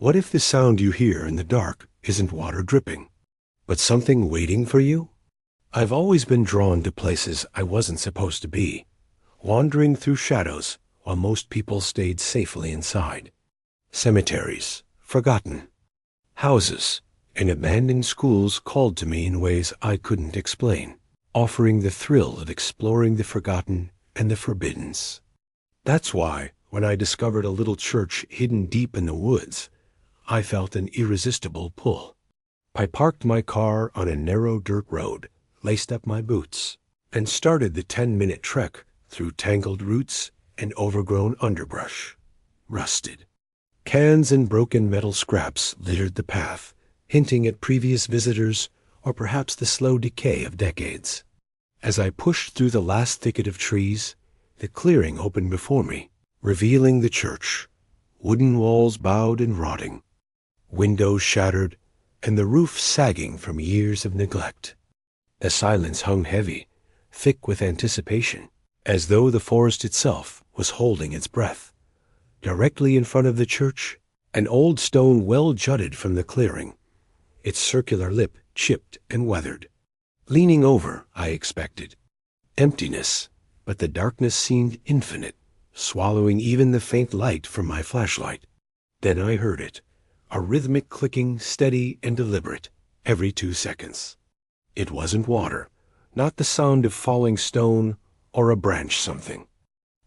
What if the sound you hear in the dark isn't water dripping, but something waiting for you? I've always been drawn to places I wasn't supposed to be, wandering through shadows while most people stayed safely inside. Cemeteries, forgotten. Houses and abandoned schools called to me in ways I couldn't explain, offering the thrill of exploring the forgotten and the forbiddens. That's why, when I discovered a little church hidden deep in the woods, I felt an irresistible pull. I parked my car on a narrow dirt road, laced up my boots, and started the 10-minute trek through tangled roots and overgrown underbrush. Rusted. Cans and broken metal scraps littered the path, hinting at previous visitors or perhaps the slow decay of decades. As I pushed through the last thicket of trees, the clearing opened before me, revealing the church. Wooden walls bowed and rotting, windows shattered, and the roof sagging from years of neglect. The silence hung heavy, thick with anticipation, as though the forest itself was holding its breath. Directly in front of the church, an old stone well jutted from the clearing, its circular lip chipped and weathered. Leaning over, I expected emptiness, but the darkness seemed infinite, swallowing even the faint light from my flashlight. Then I heard it, a rhythmic clicking, steady and deliberate, every 2 seconds. It wasn't water, not the sound of falling stone or a branch something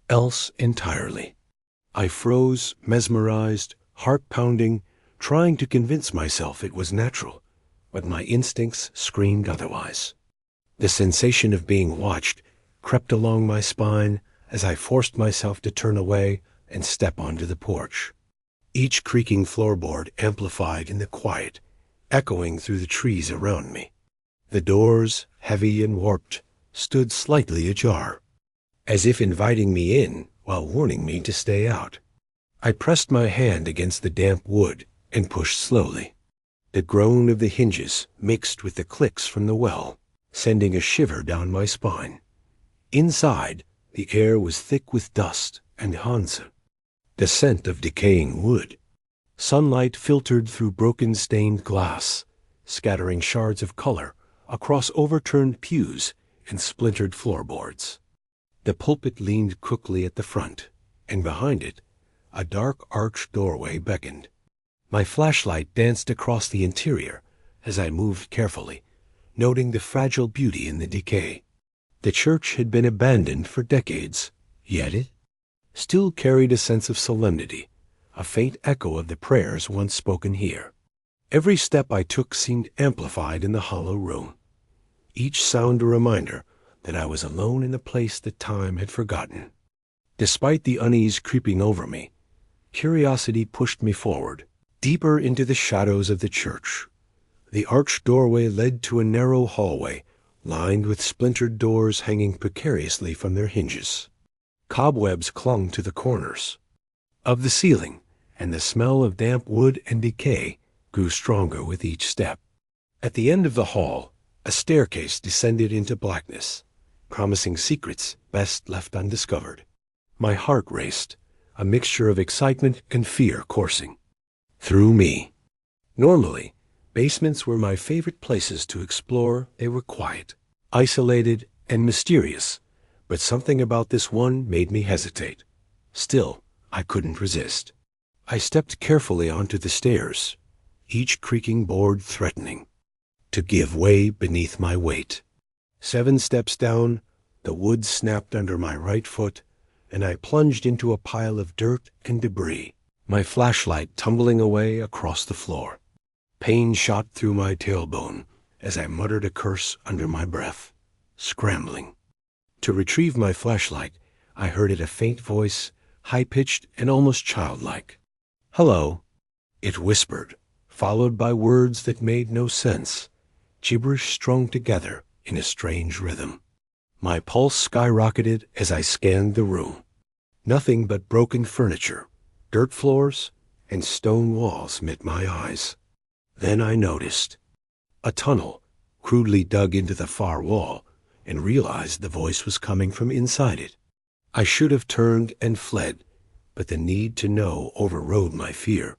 else entirely. I froze, mesmerized, heart pounding, trying to convince myself it was natural, but my instincts screamed otherwise. The sensation of being watched crept along my spine as I forced myself to turn away and step onto the porch. Each creaking floorboard amplified in the quiet, echoing through the trees around me. The doors, heavy and warped, stood slightly ajar, as if inviting me in while warning me to stay out. I pressed my hand against the damp wood and pushed slowly. The groan of the hinges mixed with the clicks from the well, sending a shiver down my spine. Inside, the air was thick with dust and Hansa, the scent of decaying wood. Sunlight filtered through broken stained glass, scattering shards of color across overturned pews and splintered floorboards. The pulpit leaned crookily at the front, and behind it, a dark arched doorway beckoned. My flashlight danced across the interior as I moved carefully, noting the fragile beauty in the decay. The church had been abandoned for decades, yet it still carried a sense of solemnity, a faint echo of the prayers once spoken here. Every step I took seemed amplified in the hollow room, each sound a reminder that I was alone in a place that time had forgotten. Despite the unease creeping over me, curiosity pushed me forward, deeper into the shadows of the church. The arched doorway led to a narrow hallway, lined with splintered doors hanging precariously from their hinges. Cobwebs clung to the corners of the ceiling, and the smell of damp wood and decay grew stronger with each step. At the end of the hall, a staircase descended into blackness, promising secrets best left undiscovered. My heart raced, a mixture of excitement and fear coursing through me. Normally, basements were my favorite places to explore. They were quiet, isolated, and mysterious, but something about this one made me hesitate. Still, I couldn't resist. I stepped carefully onto the stairs, each creaking board threatening to give way beneath my weight. 7 steps down, the wood snapped under my right foot, and I plunged into a pile of dirt and debris, my flashlight tumbling away across the floor. Pain shot through my tailbone as I muttered a curse under my breath, scrambling. To retrieve my flashlight, I heard it a faint voice, high-pitched and almost childlike. "Hello," it whispered, followed by words that made no sense, gibberish strung together in a strange rhythm. My pulse skyrocketed as I scanned the room. Nothing but broken furniture, dirt floors, and stone walls met my eyes. Then I noticed a tunnel, crudely dug into the far wall, and realized the voice was coming from inside it. I should have turned and fled, but the need to know overrode my fear.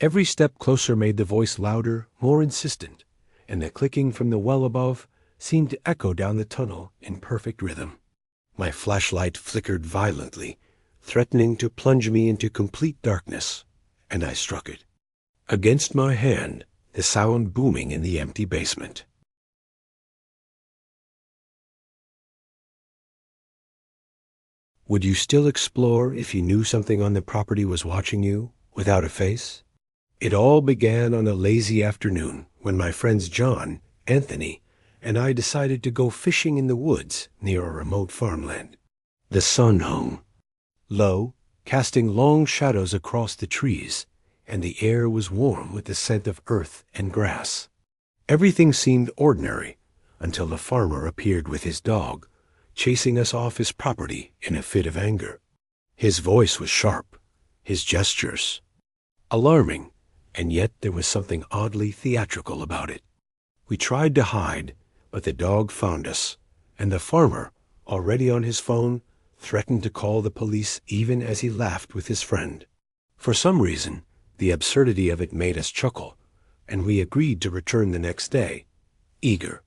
Every step closer made the voice louder, more insistent, and the clicking from the well above seemed to echo down the tunnel in perfect rhythm. My flashlight flickered violently, threatening to plunge me into complete darkness, and I struck it. Against my hand, the sound booming in the empty basement. Would you still explore if you knew something on the property was watching you, without a face? It all began on a lazy afternoon when my friends John, Anthony, and I decided to go fishing in the woods near a remote farmland. The sun hung low, casting long shadows across the trees, and the air was warm with the scent of earth and grass. Everything seemed ordinary until the farmer appeared with his dog, chasing us off his property in a fit of anger. His voice was sharp, his gestures alarming, and yet there was something oddly theatrical about it. We tried to hide, but the dog found us, and the farmer, already on his phone, threatened to call the police even as he laughed with his friend. For some reason, the absurdity of it made us chuckle, and we agreed to return the next day, eager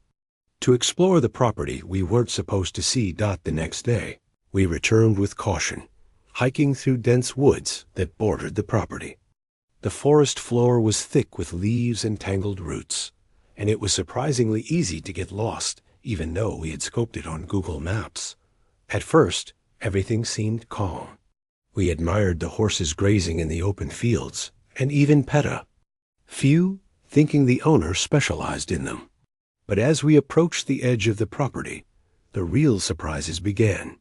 to explore the property we weren't supposed to see. The next day, we returned with caution, hiking through dense woods that bordered the property. The forest floor was thick with leaves and tangled roots, and it was surprisingly easy to get lost, even though we had scoped it on Google Maps. At first, everything seemed calm. We admired the horses grazing in the open fields, and even Peta, few thinking the owner specialized in them. But as we approached the edge of the property, the real surprises began.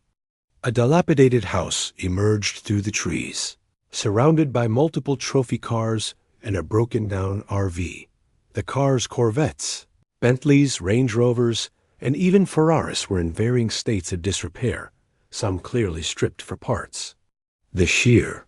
A dilapidated house emerged through the trees, surrounded by multiple trophy cars and a broken-down RV. The cars Corvettes, Bentleys, Range Rovers, and even Ferraris were in varying states of disrepair, some clearly stripped for parts. The sheer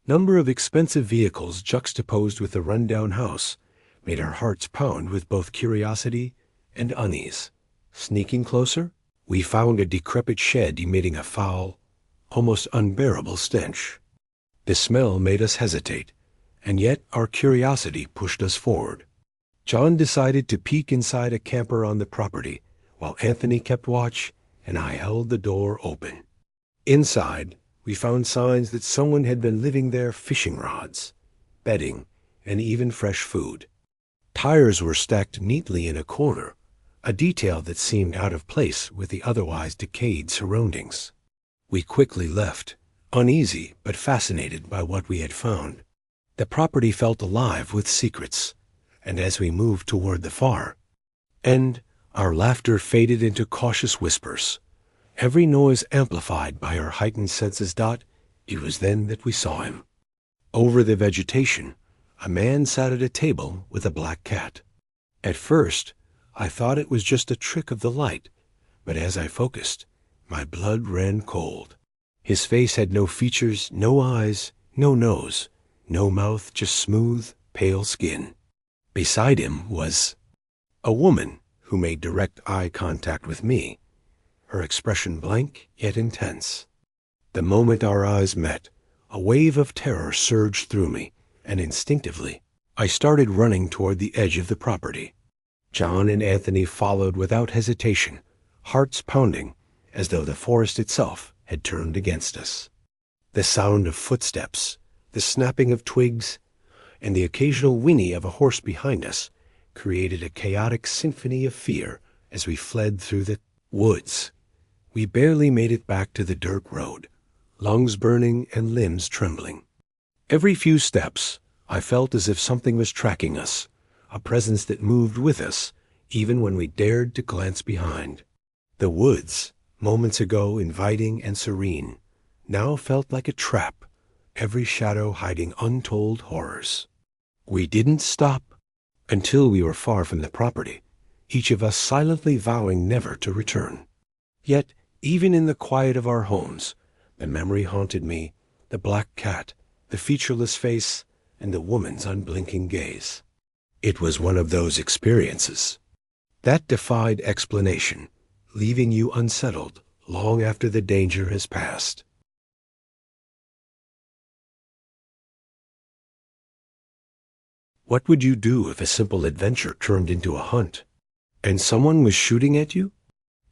number of expensive vehicles juxtaposed with the rundown house made our hearts pound with both curiosity and unease. Sneaking closer, we found a decrepit shed emitting a foul, almost unbearable stench. The smell made us hesitate, and yet our curiosity pushed us forward. John decided to peek inside a camper on the property, while Anthony kept watch and I held the door open. Inside, we found signs that someone had been living there: fishing rods, bedding, and even fresh food. Tires were stacked neatly in a corner, a detail that seemed out of place with the otherwise decayed surroundings. We quickly left, uneasy but fascinated by what we had found. The property felt alive with secrets, and as we moved toward the far end, our laughter faded into cautious whispers, every noise amplified by our heightened senses. It was then that we saw him. Over the vegetation, a man sat at a table with a black cat. At first, I thought it was just a trick of the light, but as I focused, my blood ran cold. His face had no features, no eyes, no nose, no mouth, just smooth, pale skin. Beside him was a woman who made direct eye contact with me, her expression blank yet intense. The moment our eyes met, a wave of terror surged through me, and instinctively, I started running toward the edge of the property. John and Anthony followed without hesitation, hearts pounding, as though the forest itself had turned against us. The sound of footsteps, the snapping of twigs, and the occasional whinny of a horse behind us created a chaotic symphony of fear as we fled through the woods. We barely made it back to the dirt road, lungs burning and limbs trembling. Every few steps, I felt as if something was tracking us, a presence that moved with us, even when we dared to glance behind. The woods, moments ago inviting and serene, now felt like a trap, every shadow hiding untold horrors. We didn't stop until we were far from the property, each of us silently vowing never to return. Yet, even in the quiet of our homes, the memory haunted me, the black cat, the featureless face, and the woman's unblinking gaze. It was one of those experiences that defied explanation, leaving you unsettled long after the danger has passed. What would you do if a simple adventure turned into a hunt? And someone was shooting at you?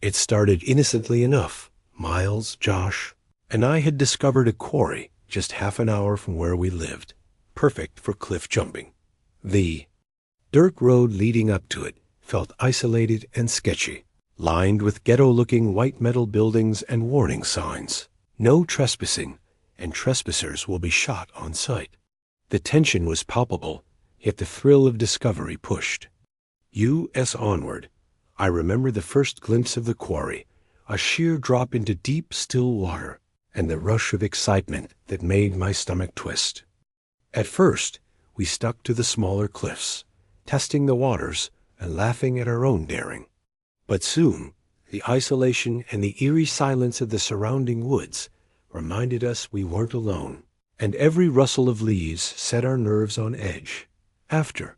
It started innocently enough. Miles, Josh, and I had discovered a quarry just half an hour from where we lived, perfect for cliff jumping. The dirt road leading up to it felt isolated and sketchy, lined with ghetto-looking white metal buildings and warning signs. No trespassing, and trespassers will be shot on sight. The tension was palpable, yet the thrill of discovery pushed us onward. I remember the first glimpse of the quarry, a sheer drop into deep, still water, and the rush of excitement that made my stomach twist. At first, we stuck to the smaller cliffs, testing the waters and laughing at our own daring. But soon, the isolation and the eerie silence of the surrounding woods reminded us we weren't alone, and every rustle of leaves set our nerves on edge. After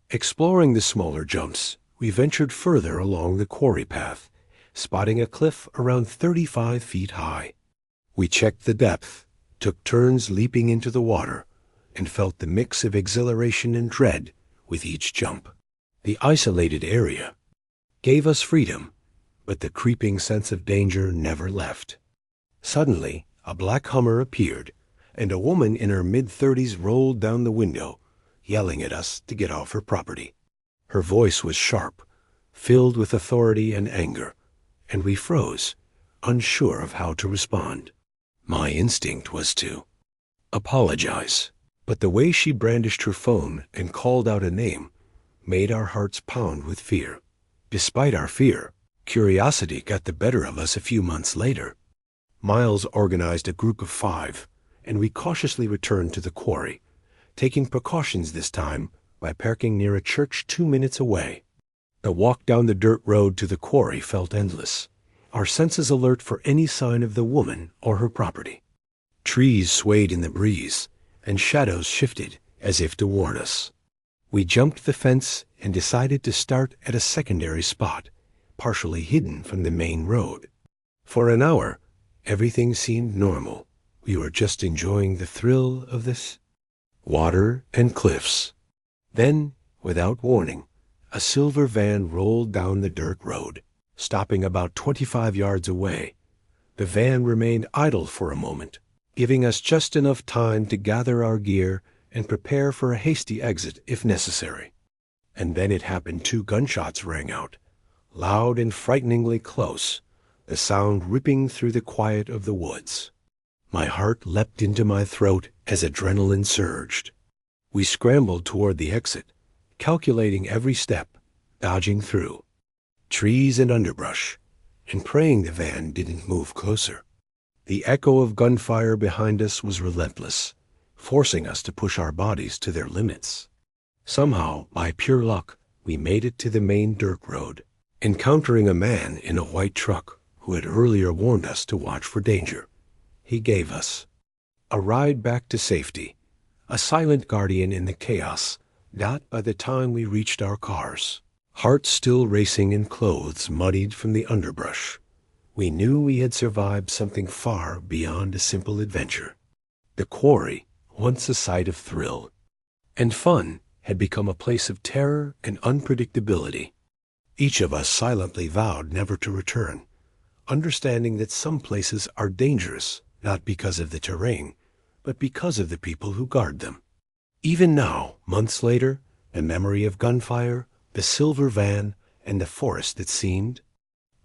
exploring the smaller jumps, we ventured further along the quarry path, spotting a cliff around 35 feet high. We checked the depth, took turns leaping into the water, and felt the mix of exhilaration and dread with each jump. The isolated area gave us freedom, but the creeping sense of danger never left. Suddenly, a black Hummer appeared, and a woman in her mid-30s rolled down the window, yelling at us to get off her property. Her voice was sharp, filled with authority and anger, and we froze, unsure of how to respond. My instinct was to apologize, but the way she brandished her phone and called out a name made our hearts pound with fear. Despite our fear, curiosity got the better of us a few months later. Miles organized a group of 5, and we cautiously returned to the quarry, taking precautions this time by parking near a church 2 minutes away. The walk down the dirt road to the quarry felt endless, our senses alert for any sign of the woman or her property. Trees swayed in the breeze, and shadows shifted as if to warn us. We jumped the fence and decided to start at a secondary spot, partially hidden from the main road. For an hour, everything seemed normal. We were just enjoying the thrill of this water and cliffs. Then, without warning, a silver van rolled down the dirt road, stopping about 25 yards away. The van remained idle for a moment, giving us just enough time to gather our gear and prepare for a hasty exit if necessary. And then it happened. 2 gunshots rang out, loud and frighteningly close, the sound ripping through the quiet of the woods. My heart leapt into my throat as adrenaline surged. We scrambled toward the exit, calculating every step, dodging through trees and underbrush, and praying the van didn't move closer. The echo of gunfire behind us was relentless, forcing us to push our bodies to their limits. Somehow, by pure luck, we made it to the main dirt road, encountering a man in a white truck who had earlier warned us to watch for danger. He gave us a ride back to safety, a silent guardian in the chaos. Not by the time we reached our cars, hearts still racing and clothes muddied from the underbrush, we knew we had survived something far beyond a simple adventure. The quarry, once a site of thrill and fun, had become a place of terror and unpredictability. Each of us silently vowed never to return, understanding that some places are dangerous not because of the terrain, but because of the people who guard them. Even now, months later, the memory of gunfire, the silver van, and the forest that seemed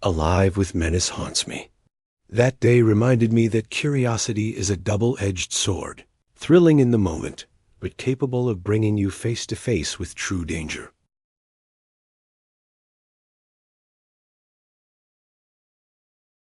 alive with menace haunts me. That day reminded me that curiosity is a double-edged sword, thrilling in the moment, but capable of bringing you face to face with true danger.